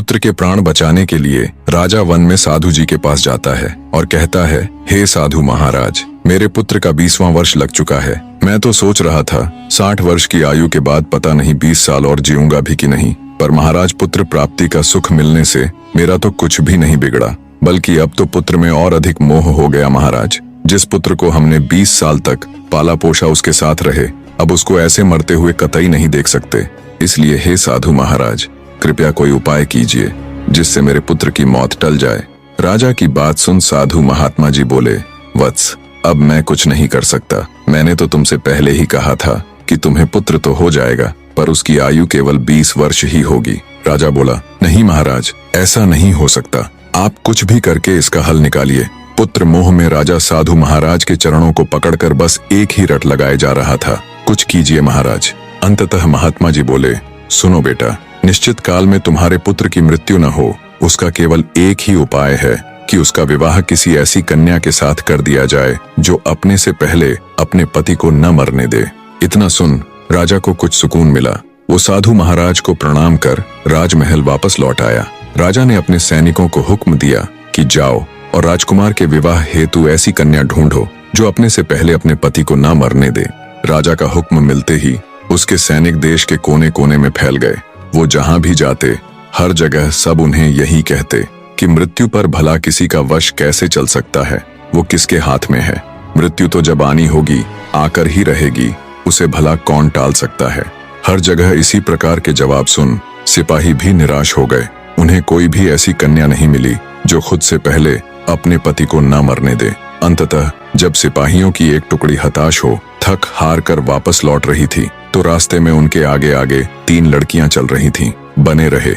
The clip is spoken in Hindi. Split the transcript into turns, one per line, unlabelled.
पुत्र के प्राण बचाने के लिए राजा वन में साधु जी के पास जाता है और कहता है, हे साधु महाराज, मेरे पुत्र का 20वां वर्ष लग चुका है। मैं तो सोच रहा था 60 वर्ष की आयु के बाद पता नहीं 20 साल और जीऊंगा भी कि नहीं, पर महाराज पुत्र प्राप्ति का सुख मिलने से मेरा तो कुछ भी नहीं बिगड़ा, बल्कि अब तो पुत्र में और अधिक मोह हो गया महाराज। जिस पुत्र को हमने 20 साल तक पाला पोषा उसके साथ रहे, अब उसको ऐसे मरते हुए कतई नहीं देख सकते। इसलिए हे साधु महाराज, कृपया कोई उपाय कीजिए जिससे मेरे पुत्र की मौत टल जाए। राजा की बात सुन साधु महात्मा जी बोले, वत्स, अब मैं कुछ नहीं कर सकता। मैंने तो तुमसे पहले ही कहा था कि तुम्हें पुत्र तो हो जाएगा, पर उसकी आयु केवल 20 वर्ष ही होगी। राजा बोला, नहीं महाराज, ऐसा नहीं हो सकता, आप कुछ भी करके इसका हल निकालिए। पुत्र मोह में राजा साधु महाराज के चरणों को पकड़कर बस एक ही रट लगाए जा रहा था, कुछ कीजिए महाराज। अंततः महात्मा जी बोले, सुनो बेटा, निश्चित काल में तुम्हारे पुत्र की मृत्यु न हो, उसका केवल एक ही उपाय है कि उसका विवाह किसी ऐसी कन्या के साथ कर दिया जाए जो अपने से पहले अपने पति को न मरने दे। इतना सुन राजा को कुछ सुकून मिला। वो साधु महाराज को प्रणाम कर राजमहल वापस लौट आया। राजा ने अपने सैनिकों को हुक्म दिया कि जाओ और राजकुमार के विवाह हेतु ऐसी कन्या ढूंढो जो अपने से पहले अपने पति को न मरने दे। राजा का हुक्म मिलते ही उसके सैनिक देश के कोने कोने में फैल गए। वो जहां भी जाते हर जगह सब उन्हें यही कहते कि मृत्यु पर भला किसी का वश कैसे चल सकता है, वो किसके हाथ में है। मृत्यु तो जब आनी होगी आकर ही रहेगी, उसे भला कौन टाल सकता है। हर जगह इसी प्रकार के जवाब सुन सिपाही भी निराश हो गए। उन्हें कोई भी ऐसी कन्या नहीं मिली जो खुद से पहले अपने पति को न मरने दे। अंततः जब सिपाहियों की एक टुकड़ी हताश हो थक हार कर वापस लौट रही थी तो रास्ते में उनके आगे आगे 3 लड़कियां चल रही थीं। बने रहे।